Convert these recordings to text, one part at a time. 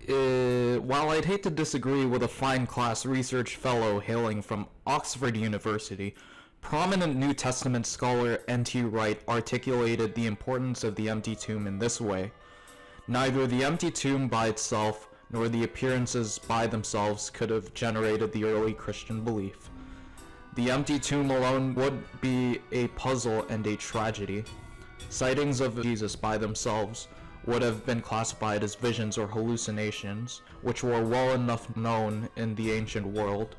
While I'd hate to disagree with a fine class research fellow hailing from Oxford University, prominent New Testament scholar N.T. Wright articulated the importance of the empty tomb in this way. Neither the empty tomb by itself nor the appearances by themselves could have generated the early Christian belief. The empty tomb alone would be a puzzle and a tragedy. Sightings of Jesus by themselves would have been classified as visions or hallucinations, which were well enough known in the ancient world.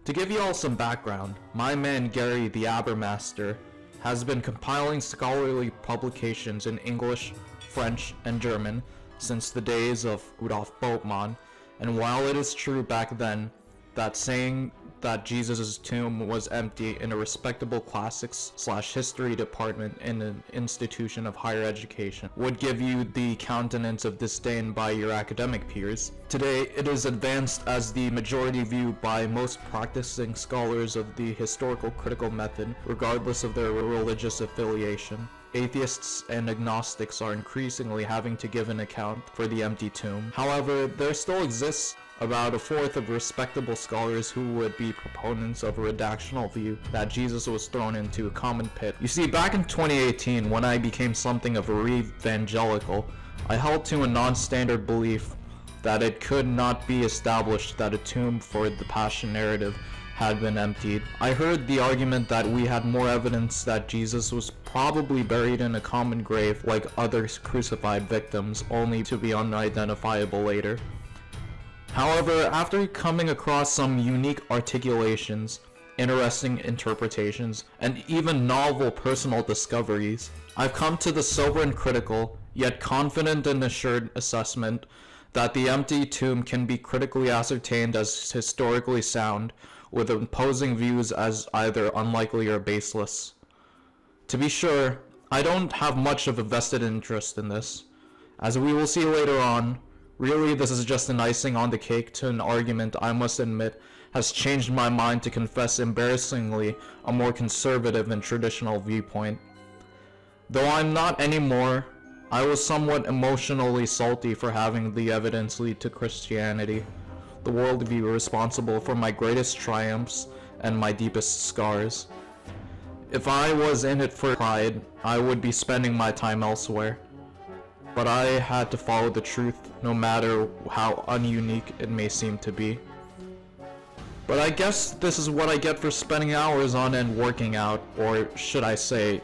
To give you all some background, my man Gary the Abermaster has been compiling scholarly publications in English, French, and German since the days of Rudolf Bultmann, and while it is true back then that saying that Jesus' tomb was empty in a respectable classics/history department in an institution of higher education would give you the countenance of disdain by your academic peers, today it is advanced as the majority view by most practicing scholars of the historical critical method, regardless of their religious affiliation. Atheists and agnostics are increasingly having to give an account for the empty tomb. However, there still exists about a fourth of respectable scholars who would be proponents of a redactional view that Jesus was thrown into a common pit. You see, back in 2018, when I became something of a re-evangelical, I held to a non-standard belief that it could not be established that a tomb for the Passion narrative had been emptied. I heard the argument that we had more evidence that Jesus was probably buried in a common grave like other crucified victims, only to be unidentifiable later. However, after coming across some unique articulations, interesting interpretations, and even novel personal discoveries, I've come to the sober and critical, yet confident and assured assessment that the empty tomb can be critically ascertained as historically sound, with opposing views as either unlikely or baseless. To be sure, I don't have much of a vested interest in this. As we will see later on, really this is just an icing on the cake to an argument I must admit has changed my mind to confess embarrassingly a more conservative and traditional viewpoint. Though I'm not anymore, I was somewhat emotionally salty for having the evidence lead to Christianity, the worldview responsible for my greatest triumphs and my deepest scars. If I was in it for pride, I would be spending my time elsewhere. But I had to follow the truth, no matter how ununique it may seem to be. But I guess this is what I get for spending hours on end working out, or should I say,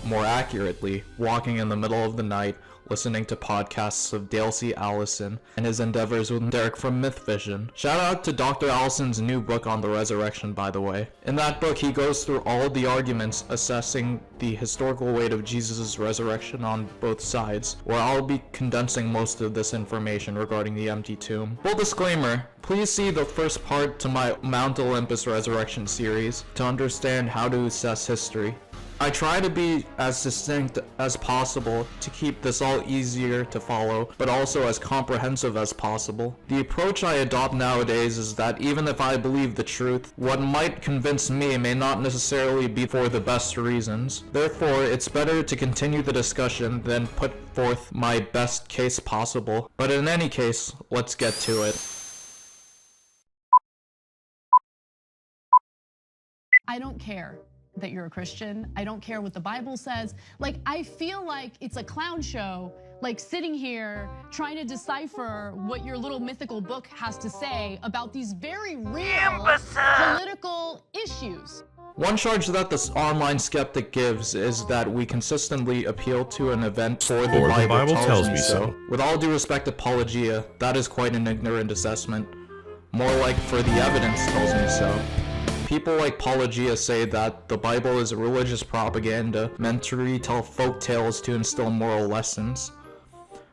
more accurately, walking in the middle of the night, listening to podcasts of Dale C. Allison and his endeavors with Derek from MythVision. Shout out to Dr. Allison's new book on the resurrection, by the way. In that book, he goes through all the arguments assessing the historical weight of Jesus' resurrection on both sides, where I'll be condensing most of this information regarding the empty tomb. Full disclaimer, please see the first part to my Mount Olympus Resurrection series to understand how to assess history. I try to be as succinct as possible to keep this all easier to follow, but also as comprehensive as possible. The approach I adopt nowadays is that even if I believe the truth, what might convince me may not necessarily be for the best reasons. Therefore, it's better to continue the discussion than put forth my best case possible. But in any case, let's get to it. I don't care that you're a Christian. I don't care what the Bible says. Like, I feel like it's a clown show, like sitting here trying to decipher what your little mythical book has to say about these very real political issues. One charge that this online skeptic gives is that we consistently appeal to an event for the Bible tells me so. With all due respect to apologia, that is quite an ignorant assessment. More like for the evidence tells me so. People like Apologia say that the Bible is religious propaganda meant to retell folk tales to instill moral lessons.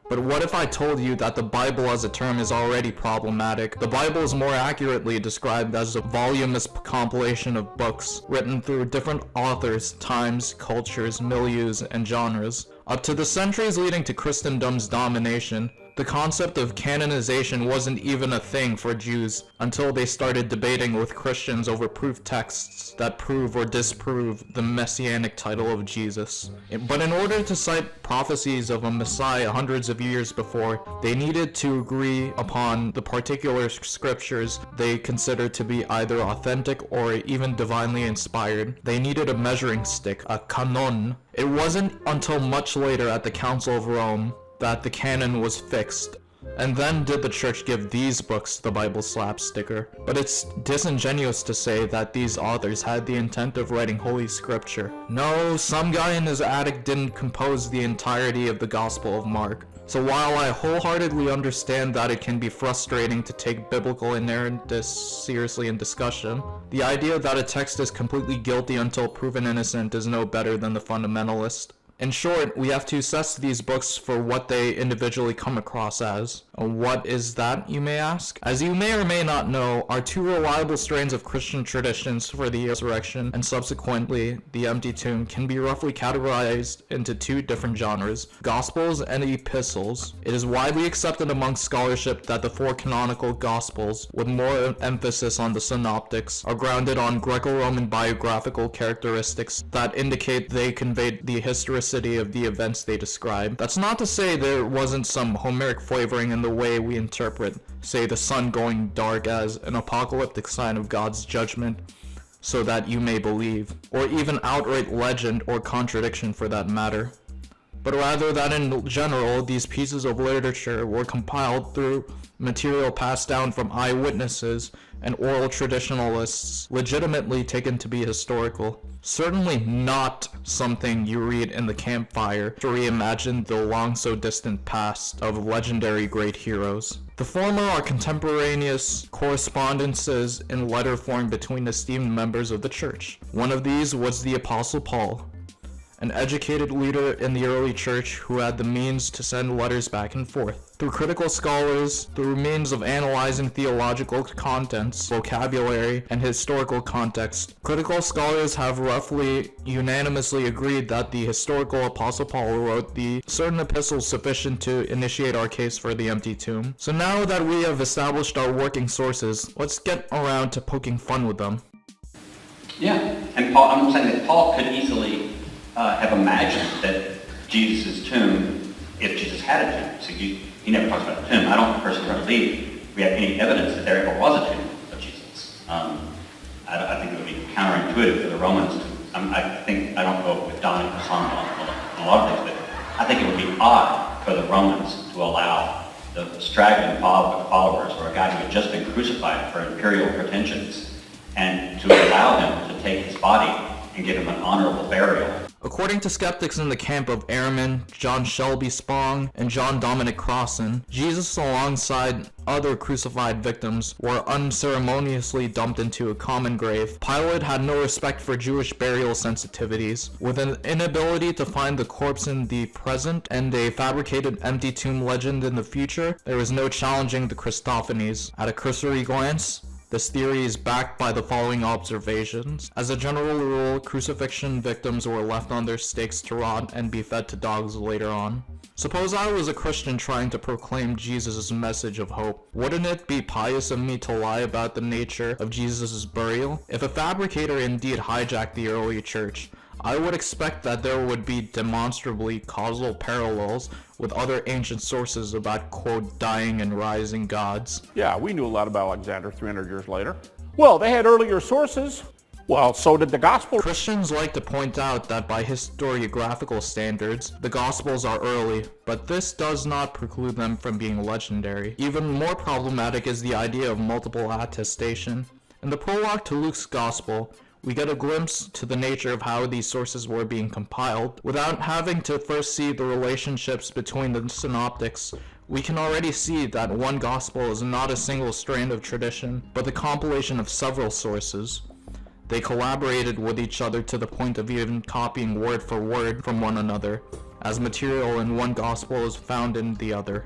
But what if I told you that the Bible as a term is already problematic? The Bible is more accurately described as a voluminous compilation of books written through different authors, times, cultures, milieus, and genres. Up to the centuries leading to Christendom's domination, the concept of canonization wasn't even a thing for Jews until they started debating with Christians over proof texts that prove or disprove the messianic title of Jesus. But in order to cite prophecies of a Messiah hundreds of years before, they needed to agree upon the particular scriptures they considered to be either authentic or even divinely inspired. They needed a measuring stick, a canon. It wasn't until much later at the Council of Rome that the canon was fixed, and then did the church give these books the Bible slap sticker. But it's disingenuous to say that these authors had the intent of writing Holy Scripture. No, some guy in his attic didn't compose the entirety of the Gospel of Mark. So while I wholeheartedly understand that it can be frustrating to take biblical inerrantness seriously in discussion, the idea that a text is completely guilty until proven innocent is no better than the fundamentalist. In short, we have to assess these books for what they individually come across as. What is that, you may ask? As you may or may not know, our two reliable strains of Christian traditions for the resurrection and subsequently the empty tomb can be roughly categorized into two different genres, Gospels and Epistles. It is widely accepted among scholarship that the four canonical Gospels, with more emphasis on the synoptics, are grounded on Greco-Roman biographical characteristics that indicate they conveyed the historicity of the events they describe. That's not to say there wasn't some Homeric flavoring in the way we interpret, say, the sun going dark as an apocalyptic sign of God's judgment, so that you may believe, or even outright legend or contradiction for that matter. But rather that in general, these pieces of literature were compiled through material passed down from eyewitnesses and oral traditionalists legitimately taken to be historical. Certainly not something you read in the campfire to reimagine the long-so-distant past of legendary great heroes. The former are contemporaneous correspondences in letter form between esteemed members of the church. One of these was the Apostle Paul, an educated leader in the early church who had the means to send letters back and forth. Through critical scholars, through means of analyzing theological contents, vocabulary, and historical context, critical scholars have roughly unanimously agreed that the historical Apostle Paul wrote the certain epistles sufficient to initiate our case for the empty tomb. So now that we have established our working sources, let's get around to poking fun with them. Yeah, and Paul, I'm saying that Paul could easily have imagined that Jesus' tomb, if Jesus had a tomb, so he never talks about the tomb. I don't personally believe we have any evidence that there ever was a tomb of Jesus. I think it would be counterintuitive for the Romans to, I don't go with Dominic Hassan on a lot of things, but I think it would be odd for the Romans to allow the straggling followers or a guy who had just been crucified for imperial pretensions and to allow him to take his body and give him an honorable burial. According to skeptics in the camp of Ehrman, John Shelby Spong, and John Dominic Crossan, Jesus alongside other crucified victims were unceremoniously dumped into a common grave. Pilate had no respect for Jewish burial sensitivities. With an inability to find the corpse in the present and a fabricated empty tomb legend in the future, there was no challenging the Christophanies. At a cursory glance, this theory is backed by the following observations. As a general rule, crucifixion victims were left on their stakes to rot and be fed to dogs later on. Suppose I was a Christian trying to proclaim Jesus' message of hope. Wouldn't it be pious of me to lie about the nature of Jesus' burial? If a fabricator indeed hijacked the early church, I would expect that there would be demonstrably causal parallels with other ancient sources about, quote, dying and rising gods. Yeah, we knew a lot about Alexander 300 years later. Well, they had earlier sources. Well, so did the Gospel. Christians like to point out that by historiographical standards, the Gospels are early, but this does not preclude them from being legendary. Even more problematic is the idea of multiple attestation. In the prologue to Luke's Gospel, we get a glimpse to the nature of how these sources were being compiled. Without having to first see the relationships between the synoptics, we can already see that one gospel is not a single strand of tradition, but the compilation of several sources. They collaborated with each other to the point of even copying word for word from one another, as material in one gospel is found in the other.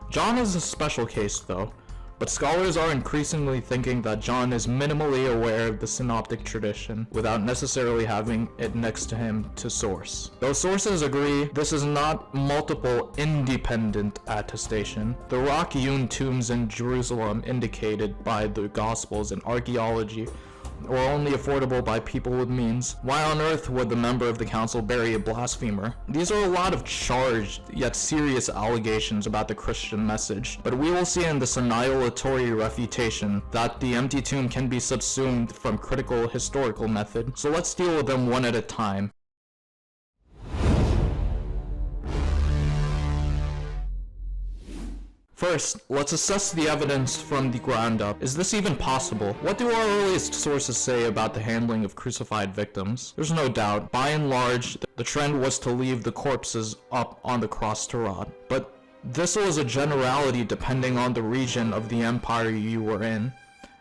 John is a special case, though. But scholars are increasingly thinking that John is minimally aware of the synoptic tradition without necessarily having it next to him to source. Though sources agree this is not multiple independent attestation, the rock-hewn tombs in Jerusalem indicated by the Gospels and archaeology were only affordable by people with means. Why on earth would the member of the council bury a blasphemer? These are a lot of charged, yet serious allegations about the Christian message, but we will see in this annihilatory refutation that the empty tomb can be subsumed from critical historical method, so let's deal with them one at a time. First, let's assess the evidence from the ground up. Is this even possible? What do our earliest sources say about the handling of crucified victims? There's no doubt, by and large, the trend was to leave the corpses up on the cross to rot. But this was a generality depending on the region of the empire you were in,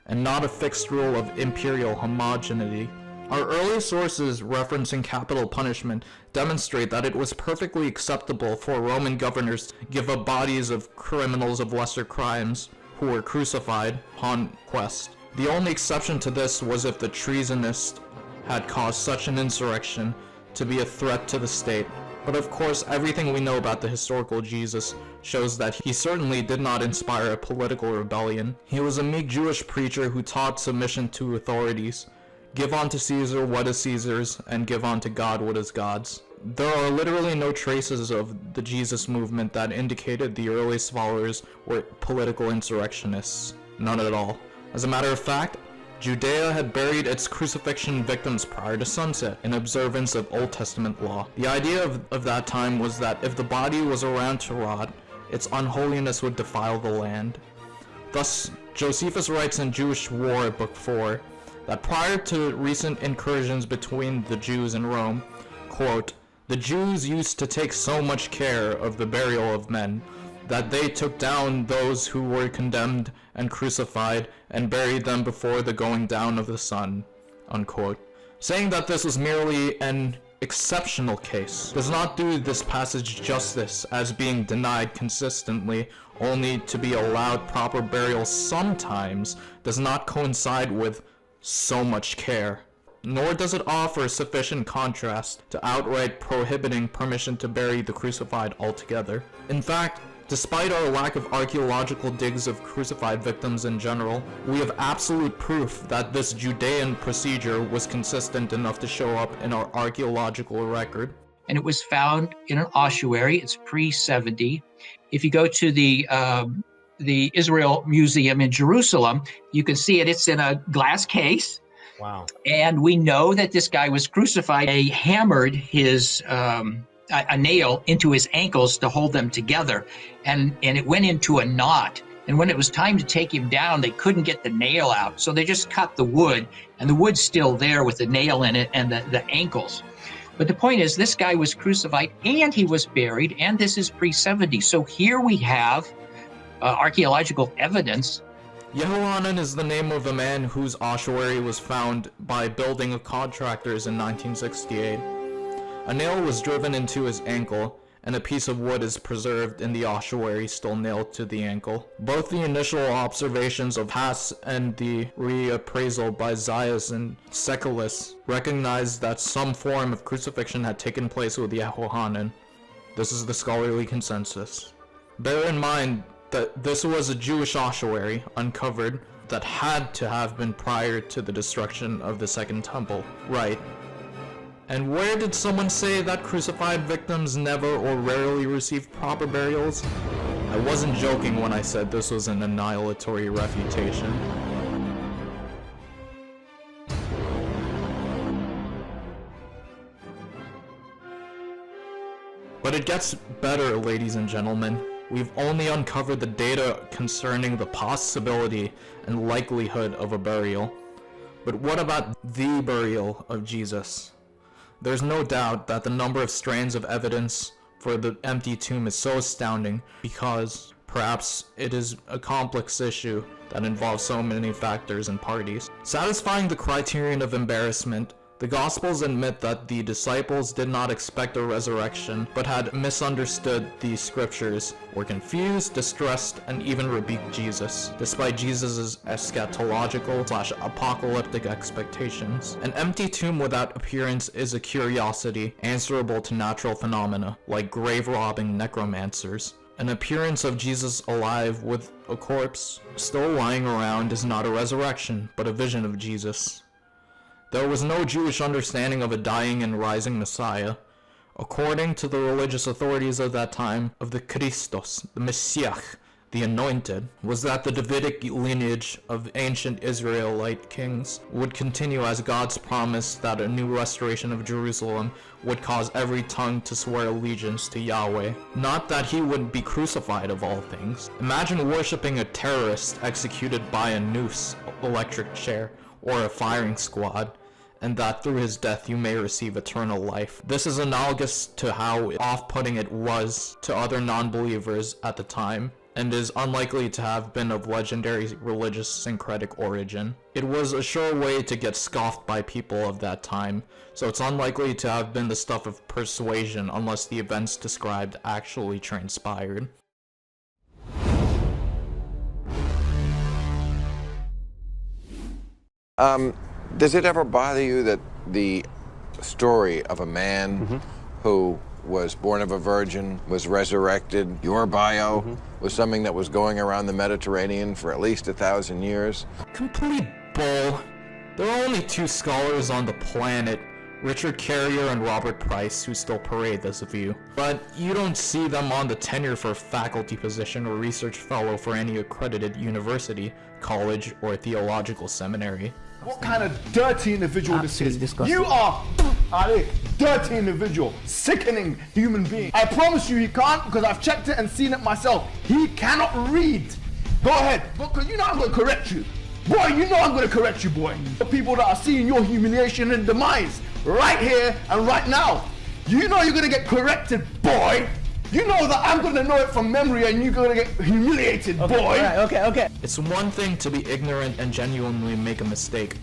and not a fixed rule of imperial homogeneity. Our early sources referencing capital punishment demonstrate that it was perfectly acceptable for Roman governors to give up bodies of criminals of lesser crimes who were crucified upon quest. The only exception to this was if the treasonist had caused such an insurrection to be a threat to the state. But of course, everything we know about the historical Jesus shows that he certainly did not inspire a political rebellion. He was a meek Jewish preacher who taught submission to authorities. Give unto Caesar what is Caesar's, and give unto God what is God's. There are literally no traces of the Jesus movement that indicated the earliest followers were political insurrectionists. None at all. As a matter of fact, Judea had buried its crucifixion victims prior to sunset, in observance of Old Testament law. The idea of that time was that if the body was around to rot, its unholiness would defile the land. Thus, Josephus writes in Jewish War, Book 4, that prior to recent incursions between the Jews and Rome, quote, the Jews used to take so much care of the burial of men, that they took down those who were condemned and crucified, and buried them before the going down of the sun, unquote. Saying that this was merely an exceptional case does not do this passage justice, as being denied consistently only to be allowed proper burial sometimes does not coincide with so much care, nor does it offer sufficient contrast to outright prohibiting permission to bury the crucified altogether. In fact, despite our lack of archaeological digs of crucified victims in general, we have absolute proof that this Judean procedure was consistent enough to show up in our archaeological record. And it was found in an ossuary. It's pre-70. If you go to the Israel Museum in Jerusalem, you can see it. It's in a glass case. Wow. And we know that this guy was crucified. They hammered his a nail into his ankles to hold them together, and it went into a knot. And when it was time to take him down, they couldn't get the nail out. So they just cut the wood, and the wood's still there with the nail in it and the ankles. But the point is, this guy was crucified and he was buried, and this is pre-70. So here we have archaeological evidence. Yehohanan is the name of a man whose ossuary was found by building contractors in 1968. A nail was driven into his ankle, and a piece of wood is preserved in the ossuary still nailed to the ankle. Both the initial observations of Hass and the reappraisal by Zaius and Secellus recognized that some form of crucifixion had taken place with Yehohanan. This is the scholarly consensus. Bear in mind that this was a Jewish ossuary, uncovered, that had to have been prior to the destruction of the Second Temple. Right. And where did someone say that crucified victims never or rarely received proper burials? I wasn't joking when I said this was an annihilatory refutation. But it gets better, ladies and gentlemen. We've only uncovered the data concerning the possibility and likelihood of a burial. But what about the burial of Jesus? There's no doubt that the number of strands of evidence for the empty tomb is so astounding because perhaps it is a complex issue that involves so many factors and parties. Satisfying the criterion of embarrassment, The Gospels admit that the disciples did not expect a resurrection, but had misunderstood the scriptures, were confused, distressed, and even rebuked Jesus, despite Jesus' eschatological/apocalyptic expectations. An empty tomb without appearance is a curiosity, answerable to natural phenomena, like grave-robbing necromancers. An appearance of Jesus alive with a corpse still lying around is not a resurrection, but a vision of Jesus. There was no Jewish understanding of a dying and rising Messiah. According to the religious authorities of that time, of the Christos, the Messiah, the Anointed, was that the Davidic lineage of ancient Israelite kings would continue as God's promise that a new restoration of Jerusalem would cause every tongue to swear allegiance to Yahweh. Not that he would be crucified of all things. Imagine worshiping a terrorist executed by a noose, electric chair, or a firing squad, and that through his death you may receive eternal life. This is analogous to how off-putting it was to other non-believers at the time, and is unlikely to have been of legendary religious syncretic origin. It was a sure way to get scoffed by people of that time, so it's unlikely to have been the stuff of persuasion unless the events described actually transpired. Does it ever bother you that the story of a man who was born of a virgin, was resurrected, your bio was something that was going around the Mediterranean for at least 1,000 years? Complete bull. There are only two scholars on the planet, Richard Carrier and Robert Price, who still parade this view. But you don't see them on the tenure for faculty position or research fellow for any accredited university, college, or theological seminary. What kind of dirty individual this is? You are a dirty individual, sickening human being. I promise you he can't, because I've checked it and seen it myself. He cannot read. Go ahead, because you know I'm going to correct you. Boy, you know I'm going to correct you, boy. The people that are seeing your humiliation and demise right here and right now. You know you're going to get corrected, boy. You know that I'm going to know it from memory and you're going to get humiliated, boy. Okay. It's one thing to be ignorant and genuinely make a mistake.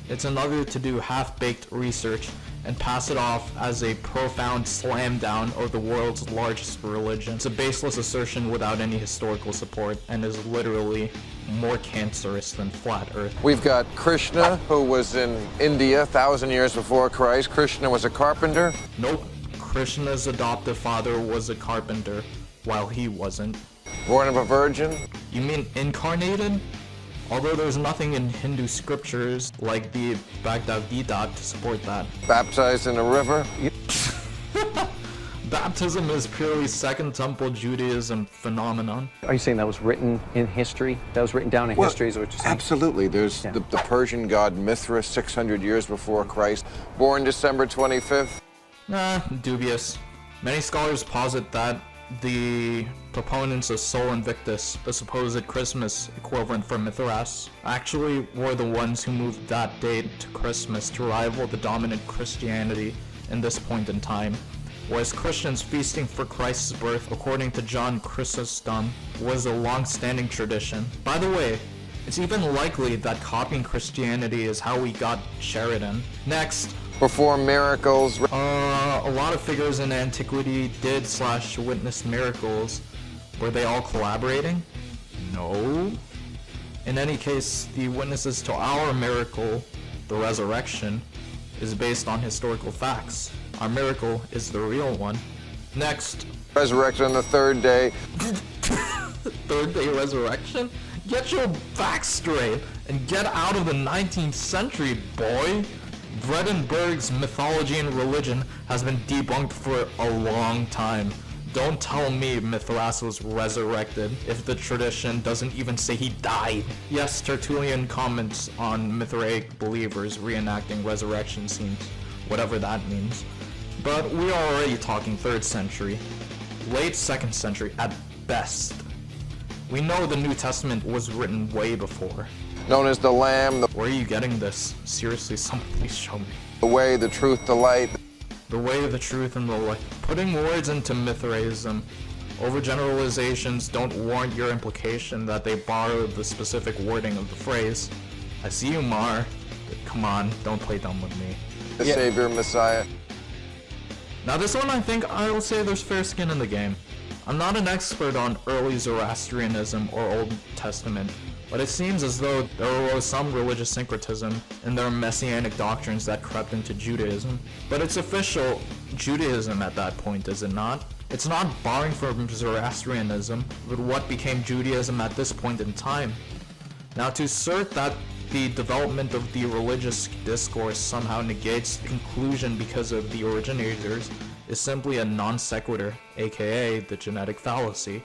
It's another to do half-baked research and pass it off as a profound slam down of the world's largest religion. It's a baseless assertion without any historical support and is literally more cancerous than flat earth. We've got Krishna, who was in India 1,000 years before Christ. Krishna was a carpenter. Nope. Krishna's adoptive father was a carpenter, while he wasn't. Born of a virgin. You mean incarnated? Although there's nothing in Hindu scriptures like the Bhagavad Gita to support that. Baptized in a river. Baptism is purely Second Temple Judaism phenomenon. Are you saying that was written in history? That was written down in history, is what you're saying? Absolutely. There's the Persian god Mithra, 600 years before Christ. Born December 25th. Dubious. Many scholars posit that the proponents of Sol Invictus, the supposed Christmas equivalent for Mithras, actually were the ones who moved that date to Christmas to rival the dominant Christianity in this point in time. Whereas Christians feasting for Christ's birth, according to John Chrysostom, was a long-standing tradition. By the way, it's even likely that copying Christianity is how we got Sheridan. Next. Perform miracles. A lot of figures in antiquity did / witness miracles. Were they all collaborating? No. In any case, the witnesses to our miracle, the resurrection, is based on historical facts. Our miracle is the real one. Next. Resurrected on the third day. Third day resurrection? Get your facts straight and get out of the 19th century, boy. Vredenberg's mythology and religion has been debunked for a long time. Don't tell me Mithras was resurrected if the tradition doesn't even say he died. Yes, Tertullian comments on Mithraic believers reenacting resurrection scenes, whatever that means. But we are already talking 3rd century, late 2nd century at best. We know the New Testament was written way before. Known as the Lamb, Where are you getting this? Seriously, someone please show me. the way, the truth, the light. The way, the truth, and the light. Putting words into Mithraism. Overgeneralizations don't warrant your implication that they borrowed the specific wording of the phrase. I see you, Mar. Come on, don't play dumb with me. the Savior Messiah? Now this one I think I'll say there's fair skin in the game. I'm not an expert on early Zoroastrianism or Old Testament, but it seems as though there was some religious syncretism in their messianic doctrines that crept into Judaism. But it's official Judaism at that point, is it not? It's not borrowing from Zoroastrianism, but what became Judaism at this point in time. Now to assert that the development of the religious discourse somehow negates the conclusion because of the originators is simply a non sequitur, aka the genetic fallacy.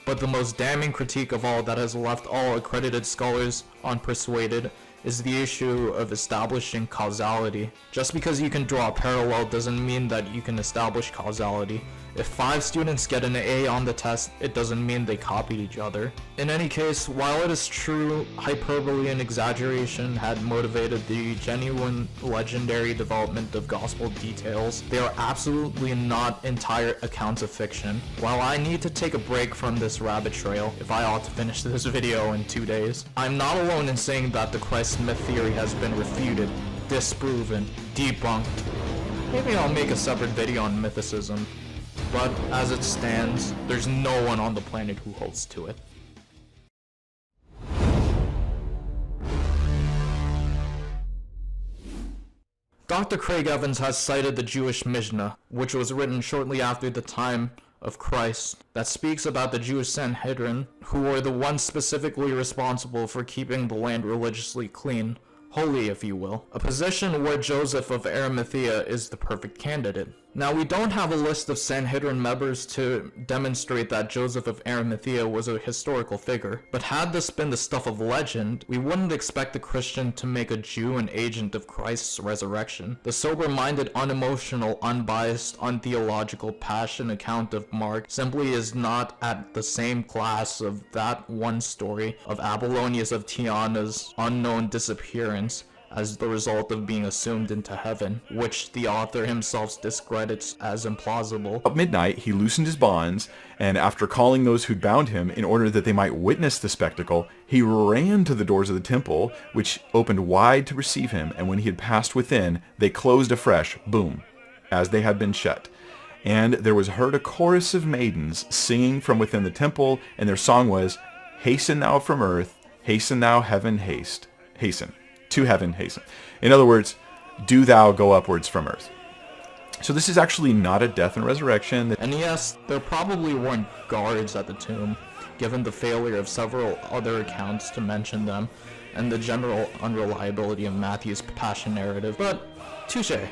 But the most damning critique of all that has left all accredited scholars unpersuaded is the issue of establishing causality. Just because you can draw a parallel doesn't mean that you can establish causality. If 5 students get an A on the test, it doesn't mean they copied each other. In any case, while it is true hyperbole and exaggeration had motivated the genuine legendary development of gospel details, they are absolutely not entire accounts of fiction. While I need to take a break from this rabbit trail, if I ought to finish this video in 2 days, I'm not alone in saying that the Christ myth theory has been refuted, disproven, debunked. Maybe I'll make a separate video on mythicism. But as it stands, there's no one on the planet who holds to it. Dr. Craig Evans has cited the Jewish Mishnah, which was written shortly after the time of Christ, that speaks about the Jewish Sanhedrin, who were the ones specifically responsible for keeping the land religiously clean, holy if you will, a position where Joseph of Arimathea is the perfect candidate. Now, we don't have a list of Sanhedrin members to demonstrate that Joseph of Arimathea was a historical figure, but had this been the stuff of legend, we wouldn't expect a Christian to make a Jew an agent of Christ's resurrection. The sober-minded, unemotional, unbiased, untheological, passion account of Mark simply is not at the same class of that one story of Apollonius of Tyana's unknown disappearance as the result of being assumed into heaven, which the author himself discredits as implausible. At midnight, he loosened his bonds, and after calling those who'd bound him in order that they might witness the spectacle, he ran to the doors of the temple, which opened wide to receive him, and when he had passed within, they closed afresh, boom, as they had been shut. And there was heard a chorus of maidens singing from within the temple, and their song was, "Hasten thou from earth, hasten thou heaven, hasten. To heaven, hasten." In other words, do thou go upwards from earth. So this is actually not a death and resurrection. And yes, there probably weren't guards at the tomb, given the failure of several other accounts to mention them, and the general unreliability of Matthew's passion narrative. But, touché.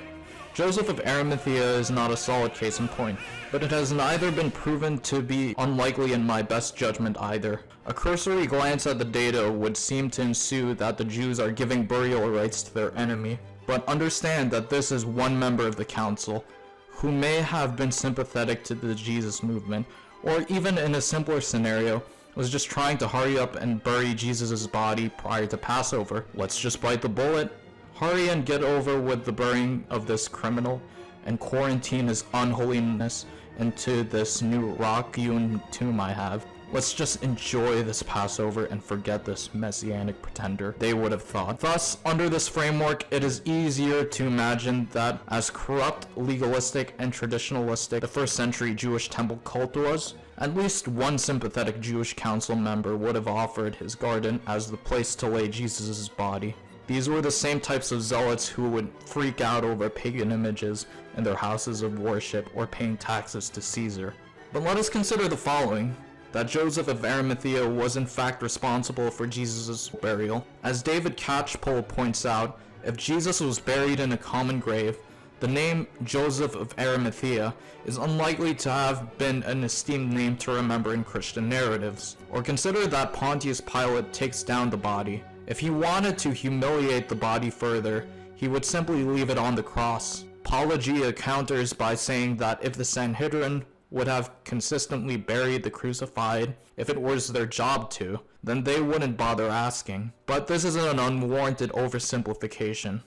Joseph of Arimathea is not a solid case in point, but it has neither been proven to be unlikely in my best judgment either. A cursory glance at the data would seem to ensue that the Jews are giving burial rights to their enemy, but understand that this is one member of the council, who may have been sympathetic to the Jesus movement, or even in a simpler scenario, was just trying to hurry up and bury Jesus' body prior to Passover. Let's just bite the bullet. Hurry and get over with the burying of this criminal and quarantine his unholiness into this new rock-hewn tomb I have. Let's just enjoy this Passover and forget this messianic pretender, they would have thought. Thus, under this framework, it is easier to imagine that as corrupt, legalistic, and traditionalistic the first century Jewish temple cult was, at least one sympathetic Jewish council member would have offered his garden as the place to lay Jesus' body. These were the same types of zealots who would freak out over pagan images in their houses of worship or paying taxes to Caesar. But let us consider the following, that Joseph of Arimathea was in fact responsible for Jesus' burial. As David Catchpole points out, if Jesus was buried in a common grave, the name Joseph of Arimathea is unlikely to have been an esteemed name to remember in Christian narratives. Or consider that Pontius Pilate takes down the body. If he wanted to humiliate the body further, he would simply leave it on the cross. Apologia counters by saying that if the Sanhedrin would have consistently buried the crucified, if it was their job to, then they wouldn't bother asking. But this is an unwarranted oversimplification.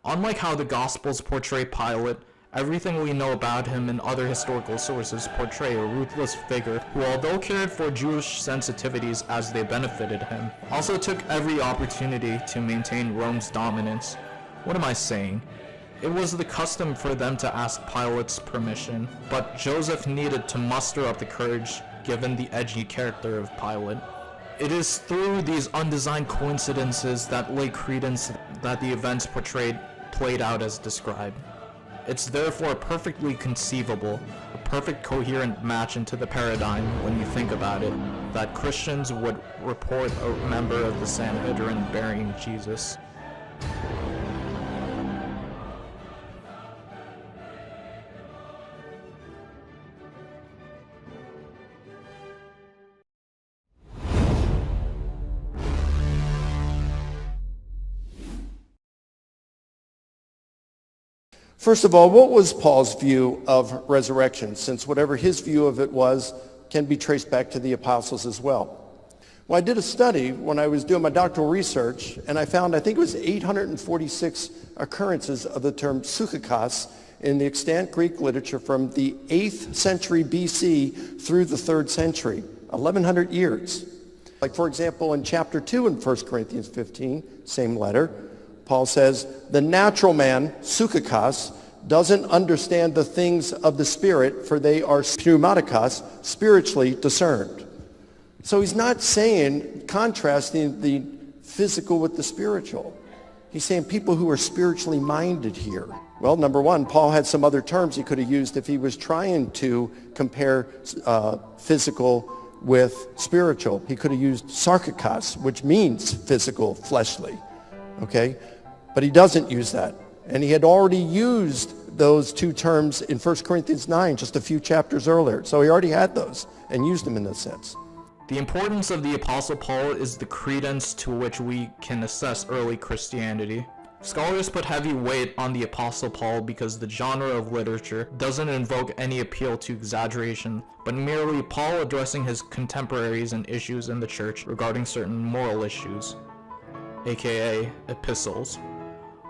Unlike how the Gospels portray Pilate, everything we know about him and other historical sources portray a ruthless figure who, although cared for Jewish sensitivities as they benefited him, also took every opportunity to maintain Rome's dominance. What am I saying? It was the custom for them to ask Pilate's permission, but Joseph needed to muster up the courage given the edgy character of Pilate. It is through these undesigned coincidences that lay credence that the events portrayed played out as described. It's therefore perfectly conceivable, a perfect coherent match into the paradigm when you think about it, that Christians would report a member of the Sanhedrin burying Jesus. First of all, what was Paul's view of resurrection, since whatever his view of it was can be traced back to the apostles as well? Well, I did a study when I was doing my doctoral research, and I found, I think it was 846 occurrences of the term psychikos in the extant Greek literature from the 8th century BC through the 3rd century, 1100 years. Like, for example, in chapter 2 in 1 Corinthians 15, same letter, Paul says, the natural man, psychikos, doesn't understand the things of the Spirit, for they are pneumatikos, spiritually discerned. So he's not saying, contrasting the physical with the spiritual. He's saying people who are spiritually minded here. Well, number one, Paul had some other terms he could have used if he was trying to compare physical with spiritual. He could have used sarkikos, which means physical, fleshly. Okay? But he doesn't use that. And he had already used those two terms in 1 Corinthians 9, just a few chapters earlier. So he already had those and used them in this sense. The importance of the Apostle Paul is the credence to which we can assess early Christianity. Scholars put heavy weight on the Apostle Paul because the genre of literature doesn't invoke any appeal to exaggeration, but merely Paul addressing his contemporaries and issues in the church regarding certain moral issues, aka epistles.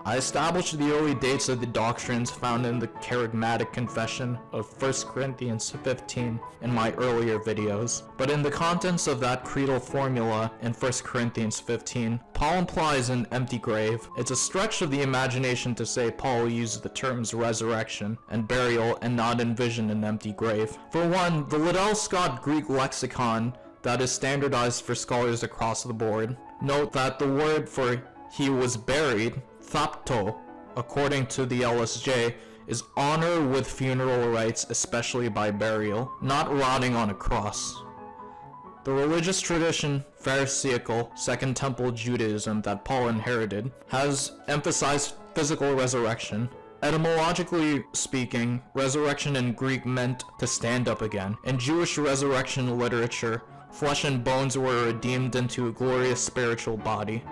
I established the early dates of the doctrines found in the Charismatic Confession of 1 Corinthians 15 in my earlier videos, but in the contents of that creedal formula in 1 Corinthians 15, Paul implies an empty grave. It's a stretch of the imagination to say Paul used the terms resurrection and burial and not envision an empty grave. For one, the Liddell Scott Greek lexicon that is standardized for scholars across the board note that the word for he was buried, thapto, according to the LSJ, is honor with funeral rites, especially by burial, not rotting on a cross. The religious tradition, Pharisaical, Second Temple Judaism that Paul inherited, has emphasized physical resurrection. Etymologically speaking, resurrection in Greek meant to stand up again. In Jewish resurrection literature, flesh and bones were redeemed into a glorious spiritual body.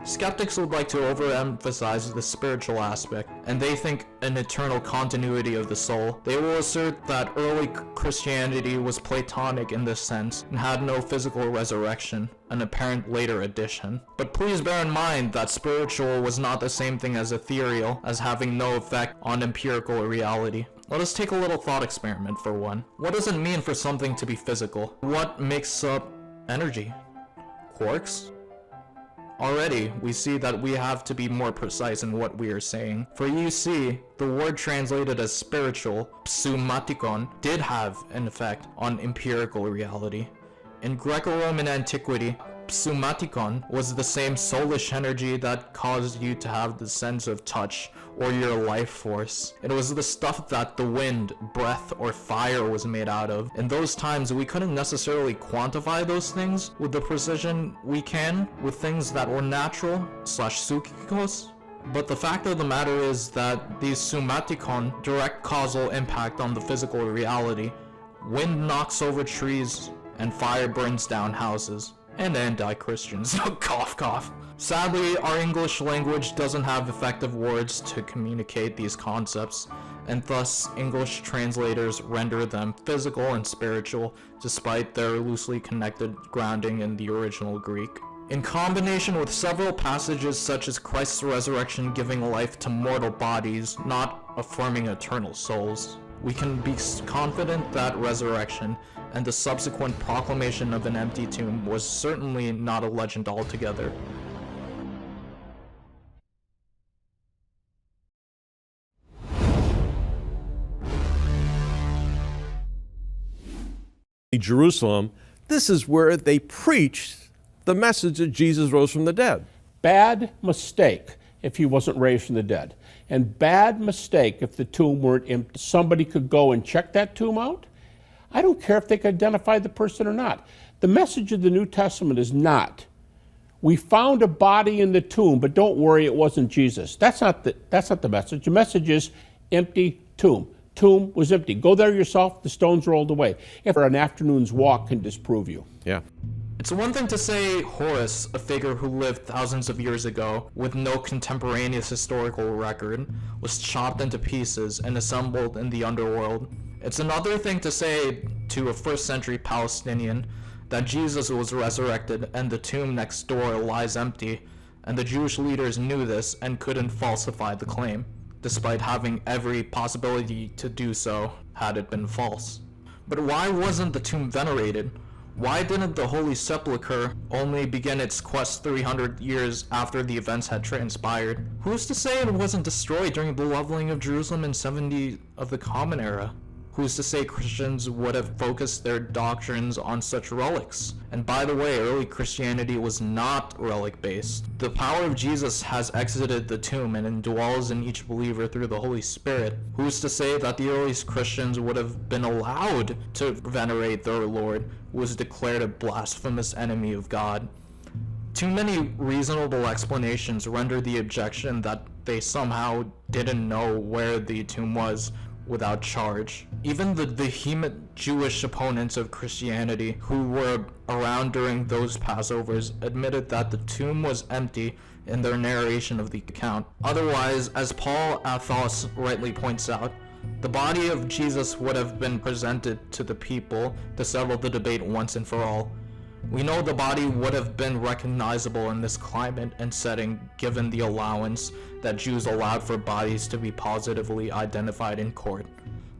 Skeptics would like to overemphasize the spiritual aspect, and they think an eternal continuity of the soul. They will assert that early Christianity was Platonic in this sense, and had no physical resurrection, an apparent later addition. But please bear in mind that spiritual was not the same thing as ethereal, as having no effect on empirical reality. Let us take a little thought experiment for one. What does it mean for something to be physical? What makes up energy? Quarks? Already, we see that we have to be more precise in what we are saying. For you see, the word translated as spiritual, pseumatikon, did have an effect on empirical reality. In Greco-Roman antiquity, pseumatikon was the same soulish energy that caused you to have the sense of touch or your life force. It was the stuff that the wind, breath, or fire was made out of. In those times, we couldn't necessarily quantify those things with the precision we can with things that were natural / psychikos. But the fact of the matter is that these pseumatikon direct causal impact on the physical reality. Wind knocks over trees and fire burns down houses. And anti-Christians. Cough, cough. Sadly, our English language doesn't have effective words to communicate these concepts, and thus English translators render them physical and spiritual, despite their loosely connected grounding in the original Greek. In combination with several passages such as Christ's resurrection giving life to mortal bodies, not affirming eternal souls, we can be confident that resurrection and the subsequent proclamation of an empty tomb was certainly not a legend altogether. Jerusalem, this is where they preached the message that Jesus rose from the dead. Bad mistake if he wasn't raised from the dead. And bad mistake if the tomb weren't empty. Somebody could go and check that tomb out. I don't care if they could identify the person or not. The message of the New Testament is not, we found a body in the tomb, but don't worry, it wasn't Jesus. That's not the message. The message is empty tomb. Tomb was empty. Go there yourself, the stones rolled away. If an afternoon's walk can disprove you. Yeah. It's one thing to say Horus, a figure who lived thousands of years ago with no contemporaneous historical record, was chopped into pieces and assembled in the underworld. It's another thing to say to a first century Palestinian that Jesus was resurrected and the tomb next door lies empty, and the Jewish leaders knew this and couldn't falsify the claim, despite having every possibility to do so had it been false. But why wasn't the tomb venerated? Why didn't the Holy Sepulchre only begin its quest 300 years after the events had transpired? Who's to say it wasn't destroyed during the leveling of Jerusalem in 70 of the Common Era? Who's to say Christians would have focused their doctrines on such relics? And by the way, early Christianity was not relic-based. The power of Jesus has exited the tomb and indwells in each believer through the Holy Spirit. Who's to say that the earliest Christians would have been allowed to venerate their Lord, who was declared a blasphemous enemy of God? Too many reasonable explanations render the objection that they somehow didn't know where the tomb was without charge. Even the vehement Jewish opponents of Christianity who were around during those Passovers admitted that the tomb was empty in their narration of the account. Otherwise, as Paul Athos rightly points out, the body of Jesus would have been presented to the people to settle the debate once and for all. We know the body would have been recognizable in this climate and setting given the allowance that Jews allowed for bodies to be positively identified in court.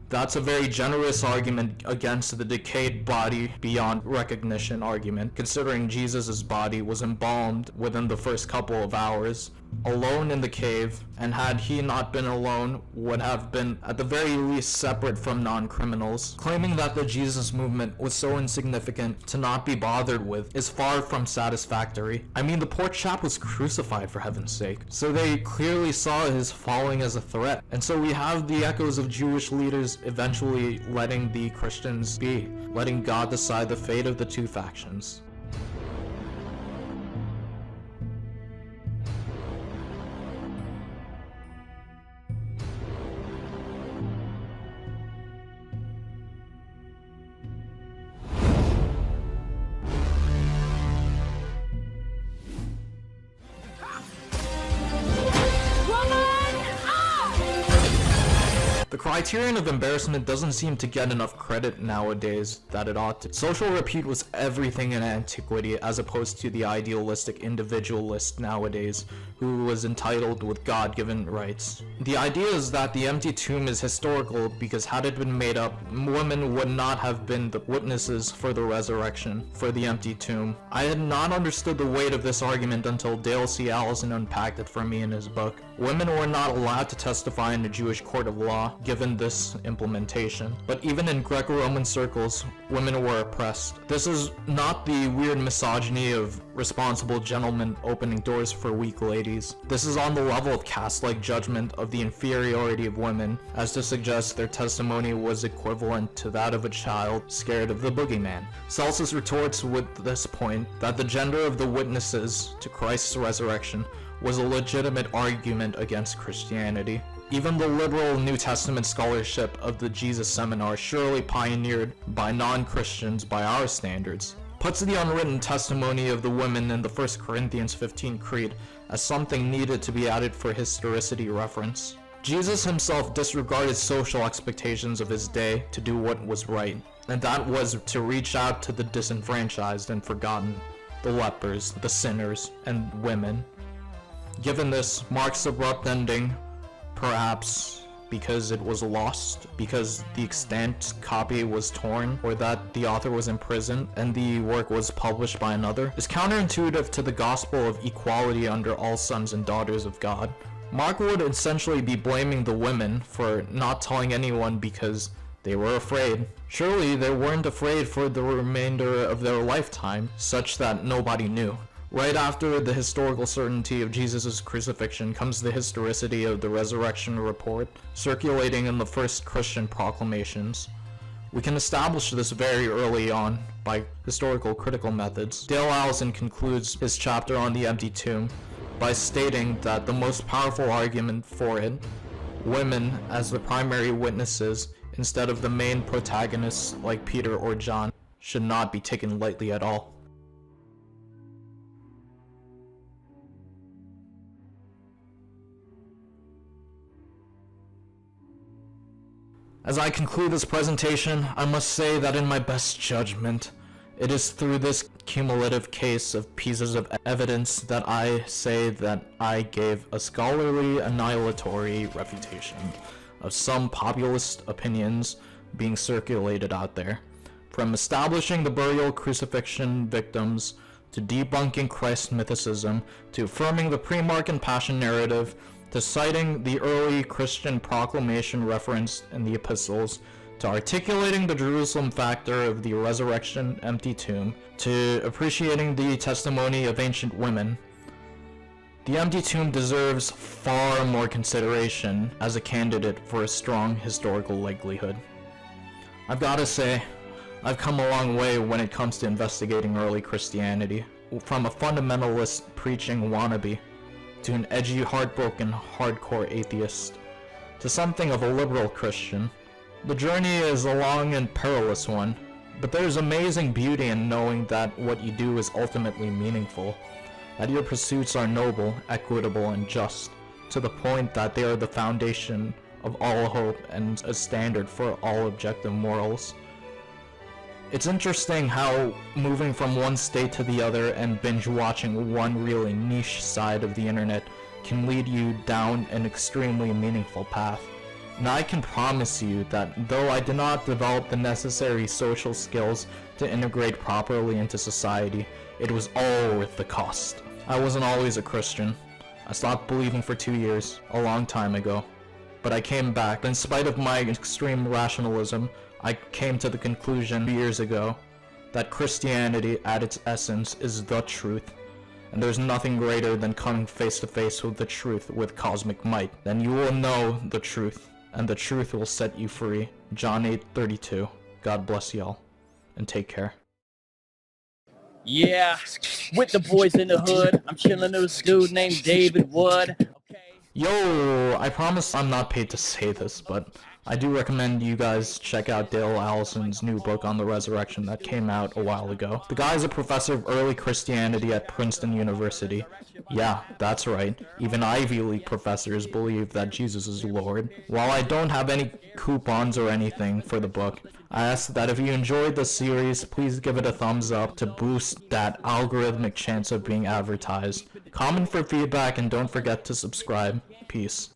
That's a very generous argument against the decayed body beyond recognition argument, considering Jesus' body was embalmed within the first couple of hours, alone in the cave, and had he not been alone, would have been at the very least separate from non-criminals. Claiming that the Jesus movement was so insignificant to not be bothered with is far from satisfactory. I mean, the poor chap was crucified, for heaven's sake, so they clearly saw his falling as a threat. And so we have the echoes of Jewish leaders eventually letting the Christians be, letting God decide the fate of the two factions. The criterion of embarrassment doesn't seem to get enough credit nowadays that it ought to. Social repute was everything in antiquity, as opposed to the idealistic individualist nowadays, who was entitled with God-given rights. The idea is that the empty tomb is historical because had it been made up, women would not have been the witnesses for the resurrection, for the empty tomb. I had not understood the weight of this argument until Dale C. Allison unpacked it for me in his book. Women were not allowed to testify in a Jewish court of law, given this implementation. But even in Greco-Roman circles, women were oppressed. This is not the weird misogyny of responsible gentlemen opening doors for weak ladies. This is on the level of caste-like judgment of the inferiority of women, as to suggest their testimony was equivalent to that of a child scared of the boogeyman. Celsus retorts with this point that the gender of the witnesses to Christ's resurrection was a legitimate argument against Christianity. Even the liberal New Testament scholarship of the Jesus Seminar, surely pioneered by non-Christians by our standards, puts the unwritten testimony of the women in the 1 Corinthians 15 creed as something needed to be added for historicity reference. Jesus himself disregarded social expectations of his day to do what was right, and that was to reach out to the disenfranchised and forgotten, the lepers, the sinners, and women. Given this, Mark's abrupt ending, perhaps because it was lost, because the extant copy was torn, or that the author was imprisoned and the work was published by another, is counterintuitive to the gospel of equality under all sons and daughters of God. Mark would essentially be blaming the women for not telling anyone because They were afraid. Surely they weren't afraid for the remainder of their lifetime, such that nobody knew. Right after the historical certainty of Jesus' crucifixion comes the historicity of the resurrection report, circulating in the first Christian proclamations. We can establish this very early on by historical critical methods. Dale Allison concludes his chapter on the empty tomb by stating that the most powerful argument for it, women as the primary witnesses instead of the main protagonists like Peter or John, should not be taken lightly at all. As I conclude this presentation, I must say that in my best judgment, it is through this cumulative case of pieces of evidence that I say that I gave a scholarly annihilatory refutation of some populist opinions being circulated out there, from establishing the burial crucifixion victims, to debunking Christ mythicism, to affirming the Pre-Markan passion narrative, to citing the early Christian proclamation referenced in the epistles, to articulating the Jerusalem factor of the resurrection empty tomb, to appreciating the testimony of ancient women. The empty tomb deserves far more consideration as a candidate for a strong historical likelihood. I've gotta say, I've come a long way when it comes to investigating early Christianity, from a fundamentalist preaching wannabe to an edgy, heartbroken, hardcore atheist, to something of a liberal Christian. The journey is a long and perilous one, but there's amazing beauty in knowing that what you do is ultimately meaningful, that your pursuits are noble, equitable, and just, to the point that they are the foundation of all hope and a standard for all objective morals. It's interesting how moving from one state to the other and binge watching one really niche side of the internet can lead you down an extremely meaningful path. And I can promise you that though I did not develop the necessary social skills to integrate properly into society, it was all worth the cost. I wasn't always a Christian. I stopped believing for 2 years, a long time ago. But I came back. In spite of my extreme rationalism, I came to the conclusion 2 years ago that Christianity at its essence is the truth. And there's nothing greater than coming face to face with the truth with cosmic might. Then you will know the truth, and the truth will set you free. John 8:32. God bless y'all, and take care. Yeah, with the boys in the hood, I'm chilling with this dude named David Wood. Yo, I promise I'm not paid to say this, but I do recommend you guys check out Dale Allison's new book on the resurrection that came out a while ago. The guy's a professor of early Christianity at Princeton University. Yeah, that's right. Even Ivy League professors believe that Jesus is Lord. While I don't have any coupons or anything for the book, I ask that if you enjoyed the series, please give it a thumbs up to boost that algorithmic chance of being advertised. Comment for feedback and don't forget to subscribe. Peace.